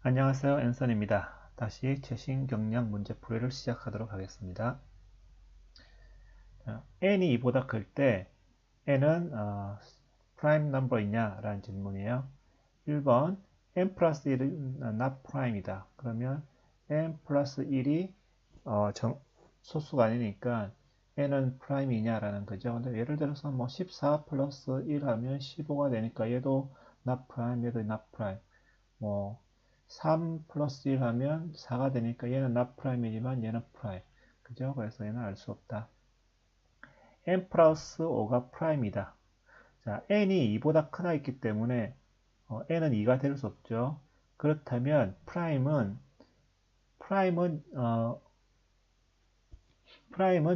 안녕하세요. 앤선입니다. 다시 최신 경량 문제풀이를 시작하도록 하겠습니다. n이 2보다 클 때 n은 프라임 넘버이냐 라는 질문이에요. 1번 n 플러스 1은 not prime이다. 그러면 n 플러스 1이 소수가 아니니까 n은 프라임이냐 라는 거죠. 근데 예를 들어서 뭐 14 플러스 1 하면 15가 되니까 얘도 not prime, 얘도 not prime. 뭐 3 플러스 1 하면 4가 되니까 얘는 not prime이지만 얘는 prime. 그죠? 그래서 얘는 알 수 없다. n 플러스 5가 prime이다. 자, n이 2보다 크나 있기 때문에 n은 2가 될 수 없죠. 그렇다면 프라임은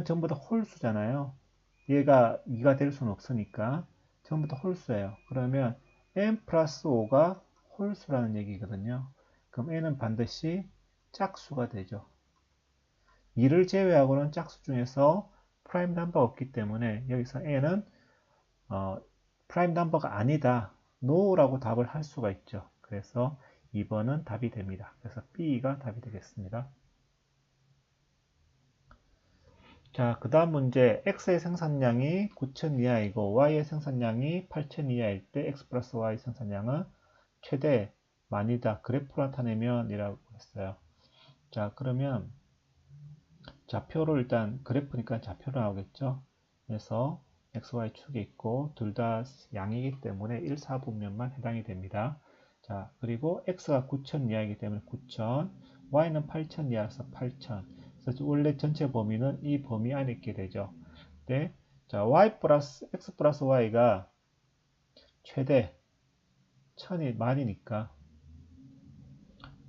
전부 다 홀수잖아요. 얘가 2가 될 수는 없으니까 전부 다 홀수예요. 그러면 n 플러스 5가 홀수라는 얘기거든요. 그럼 n은 반드시 짝수가 되죠. 2를 제외하고는 짝수 중에서 프라임 넘버가 없기 때문에 여기서 n은 프라임 넘버가 아니다. no라고 답을 할 수가 있죠. 그래서 2번은 답이 됩니다. 그래서 B가 답이 되겠습니다. 자, 그 다음 문제. X의 생산량이 9,000 이하이고 Y의 생산량이 8,000 이하일 때 X 플러스 Y 생산량은 최대 만이다. 그래프를 나타내면 이라고 했어요. 자, 그러면 좌표를 일단 그래프니까 좌표로 나오겠죠. 그래서 XY 축이 있고 둘 다 양이기 때문에 1, 4분면만 해당이 됩니다. 자, 그리고 X가 9,000 이하이기 때문에 9,000, Y는 8,000 이하라서 8,000. 그래서 원래 전체 범위는 이 범위 안에 있게 되죠. 네. 자, X 플러스 Y가 최대 1000이 만이니까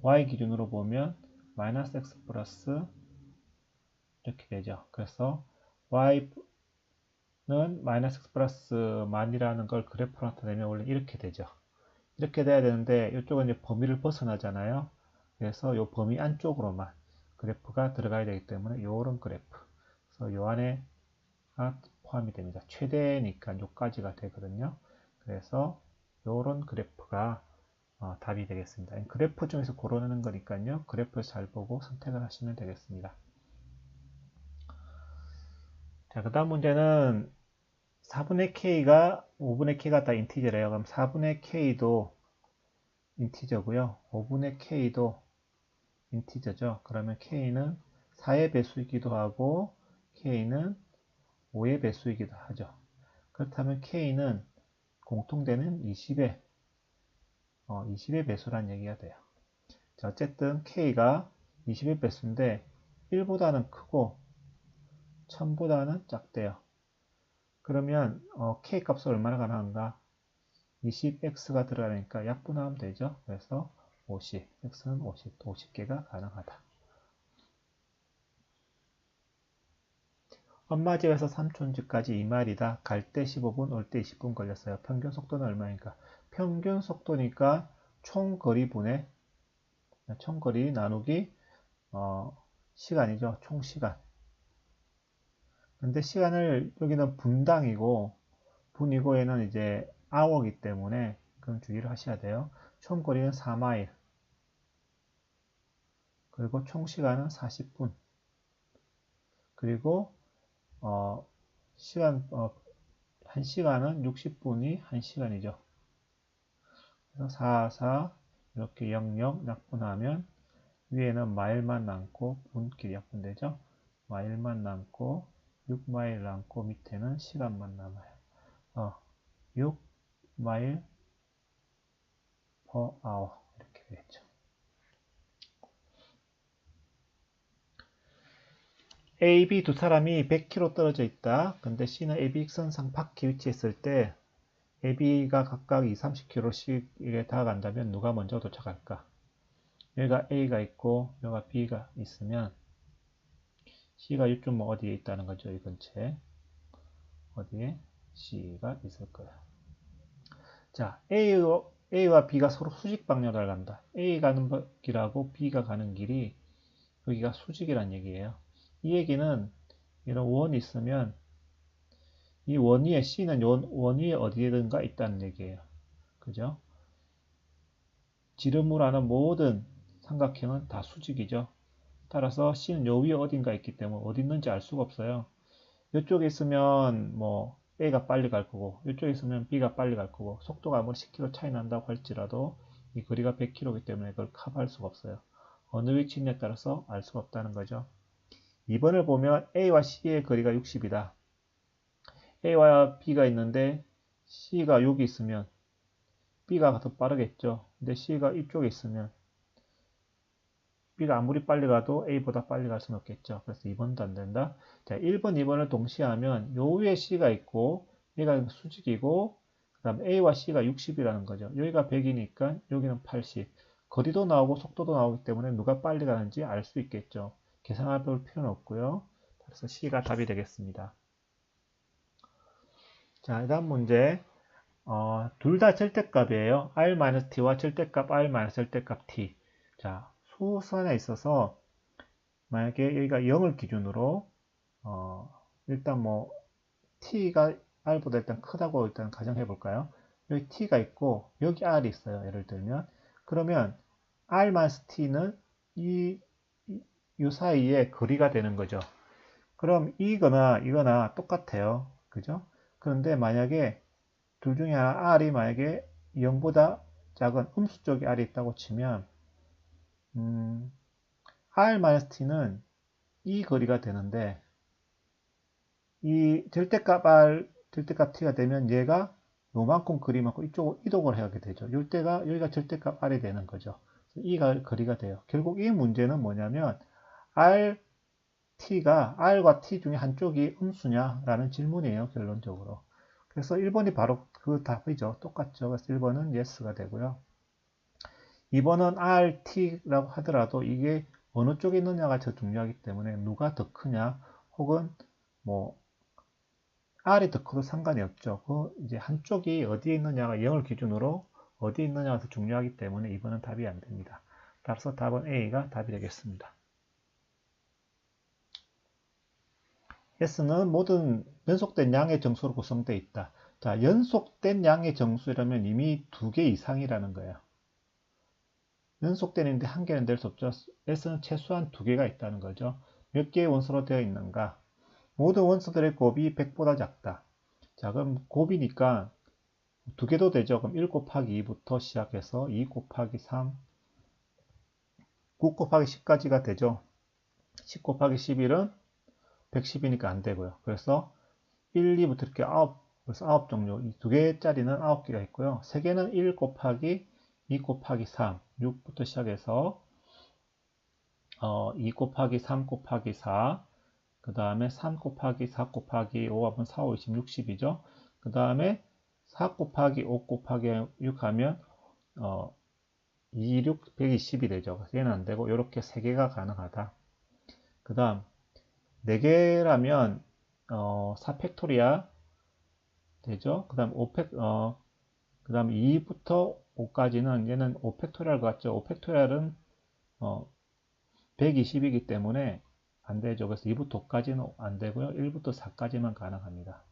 Y 기준으로 보면 마이너스 X 플러스 이렇게 되죠. 그래서 Y는 마이너스 X 플러스 만이라는 걸 그래프로 나타내면 원래 이렇게 되죠. 이렇게 돼야 되는데 이쪽은 이제 범위를 벗어나잖아요. 그래서 이 범위 안쪽으로만 그래프가 들어가야 되기 때문에 이런 그래프. 그래서 요 안에 포함이 됩니다. 최대니까 요까지가 되거든요. 그래서 요런 그래프가 답이 되겠습니다. 그래프 중에서 고르는 거니까요. 그래프를 잘 보고 선택을 하시면 되겠습니다. 자, 그 다음 문제는 4분의 k가 5분의 k가 다 인티저래요. 그럼 4분의 k도 인티저고요. 5분의 k도 인티저죠. 그러면 k는 4의 배수이기도 하고 k는 5의 배수이기도 하죠. 그렇다면 k는 공통되는 20의 배수란 얘기가 돼요. 자, 어쨌든 k가 20의 배수인데 1보다는 크고 1000보다는 작대요. 그러면 k 값을 얼마나 가능한가? 20x가 들어가니까 약분하면 되죠. 그래서 50, x는 50개가 가능하다. 엄마 집에서 삼촌 집까지 2마일이다. 갈 때 15분, 올 때 20분 걸렸어요. 평균 속도는 얼마니까? 평균 속도니까 총 거리분의 총 거리 나누기 시간이죠. 총 시간. 근데 시간을 여기는 분당이고 분이고 얘는 이제 hour이기 때문에 그럼 주의를 하셔야 돼요. 총 거리는 4마일. 그리고 총 시간은 40분. 그리고 시간 1시간은 60분이 1시간이죠. 그래서 4, 4 이렇게 0, 0 약분하면 위에는 마일만 남고 분끼리 약분되죠. 마일만 남고 6마일 남고 밑에는 시간만 남아요. 6마일 per hour 이렇게 되겠죠. A, B 두 사람이 100km 떨어져 있다. 근데 C는 AB 직선상 바퀴 위치했을 때 AB가 각각 2, 30km씩에 다가간다면 누가 먼저 도착할까? 여기가 A가 있고 여기가 B가 있으면 C가 이쪽 뭐 어디에 있다는 거죠. 이 근처에 어디에 C가 있을 거예요. 자, A와 B가 서로 수직 방향을 간다. A 가는 길하고 B가 가는 길이 여기가 수직이란 얘기예요. 이 얘기는 이런 원이 있으면 이 원 위에 C는 원 위에 어디에든가 있다는 얘기예요. 그죠? 지름으로 하는 모든 삼각형은 다 수직이죠. 따라서 C는 요 위에 어딘가 있기 때문에 어디 있는지 알 수가 없어요. 이쪽에 있으면 뭐 A가 빨리 갈 거고 이쪽에 있으면 B가 빨리 갈 거고 속도가 아무리 10km 차이 난다고 할지라도 이 거리가 100km이기 때문에 그걸 커버할 수가 없어요. 어느 위치에 있냐에 따라서 알 수가 없다는 거죠. 2번을 보면 A와 C의 거리가 60이다. A와 B가 있는데 C가 여기 있으면 B가 더 빠르겠죠. 근데 C가 이쪽에 있으면 B가 아무리 빨리 가도 A보다 빨리 갈 수는 없겠죠. 그래서 2번도 안 된다. 자, 1번, 2번을 동시에 하면 요 위에 C가 있고 얘가 수직이고 그 다음 A와 C가 60이라는 거죠. 여기가 100이니까 여기는 80. 거리도 나오고 속도도 나오기 때문에 누가 빨리 가는지 알 수 있겠죠. 계산해 볼 필요는 없고요. 그래서 C가 답이 되겠습니다. 자, 다음 문제. 둘 다 절대값이에요. R-t와 절대값 R-절대값 t. 자, 수선에 있어서 만약에 여기가 0을 기준으로 일단 뭐 t가 r보다 일단 크다고 일단 가정해 볼까요? 여기 t가 있고 여기 r이 있어요. 예를 들면 그러면 r-t는 이 사이에 거리가 되는 거죠. 그럼 이거나 똑같아요. 그죠? 그런데 만약에 둘 중에 하나 r이 만약에 0보다 작은 음수 쪽에 r이 있다고 치면 r-t는 이 거리가 되는데 이 절대값 t가 되면 얘가 요만큼 거리만큼 이쪽으로 이동을 하게 되죠. 이때가 여기가 절대값 r이 되는 거죠. 이 거리가 돼요. 결국 이 문제는 뭐냐면 r과 t 중에 한쪽이 음수냐라는 질문이에요. 결론적으로. 그래서 1번이 바로 그 답이죠. 똑같죠. 그래서 1번은 yes가 되고요. 2번은 RT라고 하더라도 이게 어느 쪽에 있느냐가 더 중요하기 때문에 누가 더 크냐 혹은 뭐 R이 더 커도 상관이 없죠. 그 이제 한쪽이 어디에 있느냐가 0을 기준으로 어디에 있느냐가 더 중요하기 때문에 2번은 답이 안 됩니다. 따라서 답은 A가 답이 되겠습니다. S는 모든 연속된 양의 정수로 구성되어 있다. 자, 연속된 양의 정수라면 이미 2개 이상이라는 거예요. 연속되는데 한 개는 될 수 없죠. S는 최소한 2개가 있다는 거죠. 몇 개의 원소로 되어 있는가? 모든 원소들의 곱이 100보다 작다. 자, 그럼 곱이니까 2개도 되죠. 그럼 1 곱하기 2부터 시작해서 2 곱하기 3, 9 곱하기 10까지가 되죠. 10 곱하기 11은 110이니까 안 되고요. 그래서 1, 2부터 이렇게 9, 그래서 9 종류. 이 2개짜리는 9개가 있고요. 3개는 1 곱하기 2 곱하기 3, 6부터 시작해서 2 곱하기 3 곱하기 4, 그 다음에 3 곱하기 4 곱하기 5 하면 4, 5, 20, 60이죠. 그 다음에 4 곱하기 5 곱하기 6 하면 2, 6, 120이 되죠. 그래서 얘는 안 되고 이렇게 3개가 가능하다. 그 다음 4개라면 4 팩토리아 되죠. 그 다음 그 다음 2부터 5까지는 얘는 5 팩토리알 같죠. 5 팩토리알은 120이기 때문에 안 되죠. 그래서 2부터 5까지는 안 되고요. 1부터 4까지만 가능합니다.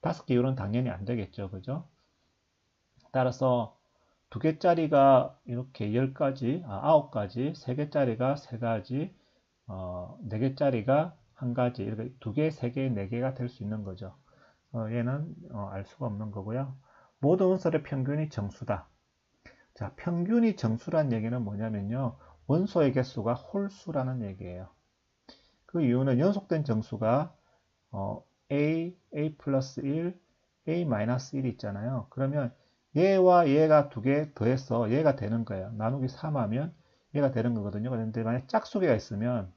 5개 이후로는 당연히 안 되겠죠. 그죠? 따라서 2개짜리가 이렇게 10가지, 9가지, 3개짜리가 3가지, 4개짜리가 1가지, 이렇게 2개, 3개, 4개가 될 수 있는 거죠. 얘는 알 수가 없는 거고요. 모든 원소의 평균이 정수다. 자, 평균이 정수란 얘기는 뭐냐면요. 원소의 개수가 홀수라는 얘기예요. 그 이유는 연속된 정수가 A 플러스 1, A 마이너스 1이 있잖아요. 그러면 얘와 얘가 2개 더해서 얘가 되는 거예요. 나누기 3 하면 얘가 되는 거거든요. 그런데 만약 짝수개가 있으면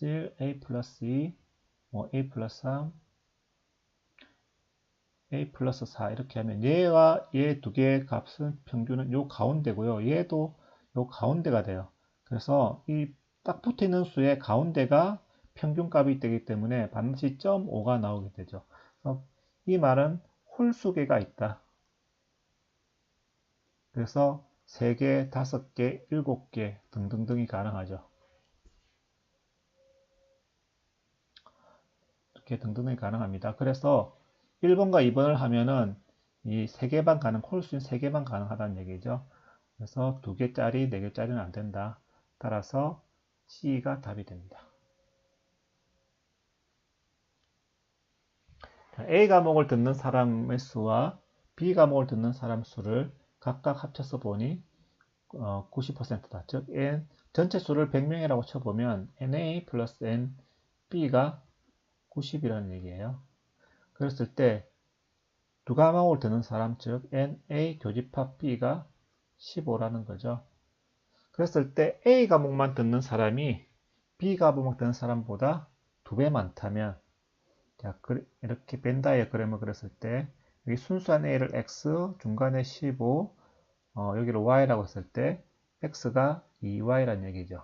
A 플러스 2, A 플러스 3, A 플러스 4 이렇게 하면 얘와 얘 2개의 값은 평균은 요 가운데고요. 얘도 요 가운데가 돼요. 그래서 이 딱 붙어 있는 수의 가운데가 평균값이 되기 때문에 반드시 0.5가 나오게 되죠. 그래서 이 말은 홀수계가 있다. 그래서 3개, 5개, 7개 등등등이 가능하죠. 이렇게 등등등이 가능합니다. 그래서 1번과 2번을 하면은 이 3개만 홀수인 3개만 가능하다는 얘기죠. 그래서 2개짜리, 4개짜리는 안 된다. 따라서 C가 답이 됩니다. A 과목을 듣는 사람의 수와 B 과목을 듣는 사람 수를 각각 합쳐서 보니 90%다. 즉 N 전체 수를 100명이라고 쳐보면 NA 플러스 NB가 90이라는 얘기예요. 그랬을 때 두 과목을 듣는 사람, 즉 NA 교집합 B가 15라는 거죠. 그랬을 때 A 과목만 듣는 사람이 B 과목만 듣는 사람보다 2배 많다면, 자, 이렇게 벤 다이어그램을 그렸을 때 여기 순수한 A를 X, 중간에 15, 여기를 Y라고 했을 때 X가 2Y라는 얘기죠.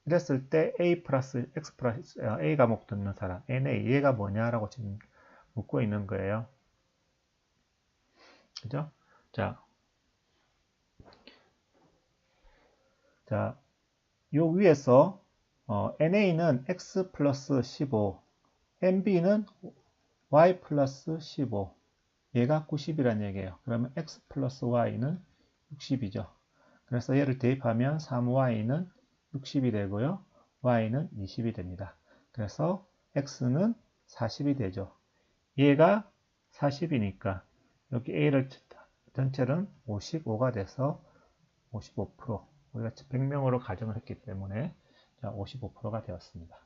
이랬을 때 A 플러스 X 플러스 A 과목 듣는 사람, NA, 얘가 뭐냐라고 지금 묻고 있는 거예요. 그죠? 자, 요 위에서 NA는 X 플러스 15, NB는 Y 플러스 15, 얘가 90이라는 얘기예요. 그러면 X 플러스 Y는 60이죠. 그래서 얘를 대입하면 3Y는 60이 되고요. Y는 20이 됩니다. 그래서 X는 40이 되죠. 얘가 40이니까 여기 A를 전체는 55가 돼서 55%, 우리가 100명으로 가정을 했기 때문에 55%가 되었습니다.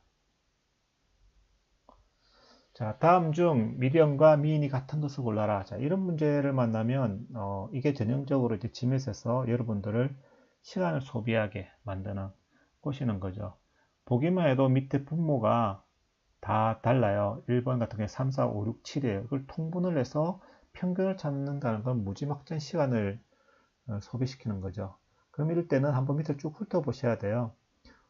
자, 다음 중 미디언과 미인이 같은 것을 골라라. 자, 이런 문제를 만나면 이게 전형적으로 이제 지맷에서 여러분들을 시간을 소비하게 만드는 것이는 거죠. 보기만 해도 밑에 분모가 다 달라요. 1번 같은 경우에 3, 4, 5, 6, 7이에요. 그걸 통분을 해서 평균을 찾는다는 건 무지막지한 시간을 소비시키는 거죠. 그럼 이럴 때는 한번 밑에 쭉 훑어보셔야 돼요.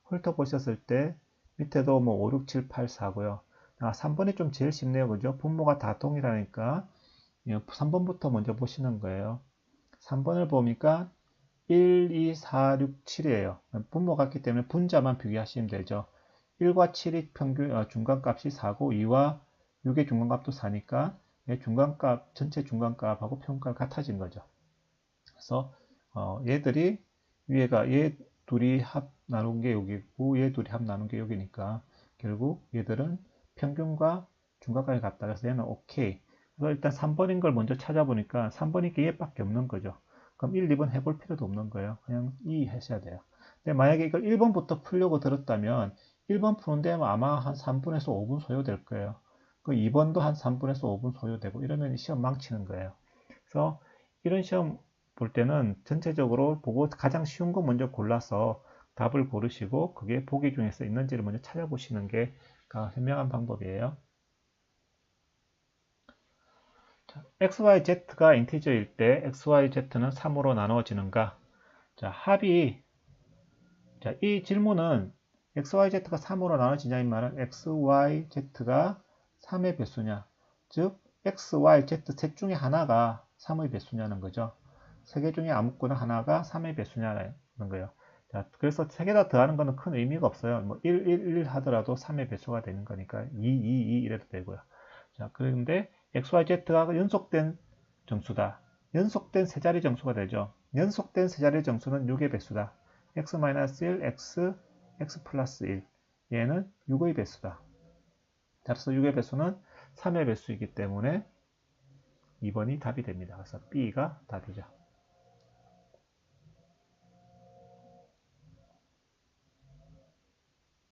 훑어보셨을 때 밑에도 뭐 5, 6, 7, 8, 4고요. 3번이 좀 제일 쉽네요. 그죠? 분모가 다 동일하니까 3번부터 먼저 보시는 거예요. 3번을 보니까 1, 2, 4, 6, 7이에요. 분모가 같기 때문에 분자만 비교하시면 되죠. 1과 7이 평균 중간값이 4고 2와 6의 중간값도 4니까 중간값 전체 중간값하고 평균값 같아진 거죠. 그래서 얘들이 위에가 얘 둘이 합 나눈 게 여기고 얘 둘이 합 나눈 게 여기니까 결국 얘들은 평균과 중간값이 같다. 그래서 얘는 오케이. 그래서 일단 3번인 걸 먼저 찾아보니까 3번이 얘밖에 없는 거죠. 그럼 1, 2번 해볼 필요도 없는 거예요. 그냥 2 하셔야 돼요. 근데 만약에 이걸 1번부터 풀려고 들었다면 1번 푸는데 아마 한 3분에서 5분 소요될 거예요. 그 2번도 한 3분에서 5분 소요되고 이러면 시험 망치는 거예요. 그래서 이런 시험 볼 때는 전체적으로 보고 가장 쉬운 거 먼저 골라서 답을 고르시고 그게 보기 중에서 있는지를 먼저 찾아보시는 게 현명한 방법이에요. XYZ가 인티저일 때 XYZ는 3으로 나누어지는가? 자, 합이 이 질문은 XYZ가 3으로 나눠지냐 이 말은 XYZ가 3의 배수냐, 즉 XYZ 셋 중에 하나가 3의 배수냐는 거죠. 세 개 중에 아무거나 하나가 3의 배수냐는 거예요. 자, 그래서 세 개 다 더하는 것은 큰 의미가 없어요. 뭐 1, 1, 1 하더라도 3의 배수가 되는 거니까 2, 2, 2 이래도 되고요. 자, 그런데 XYZ가 연속된 정수다. 연속된 세 자리 정수가 되죠. 연속된 세 자리 정수는 6의 배수다. x-1, x 플러스 1. 얘는 6의 배수다. 따라서 6의 배수는 3의 배수이기 때문에 2번이 답이 됩니다. 그래서 B가 답이죠.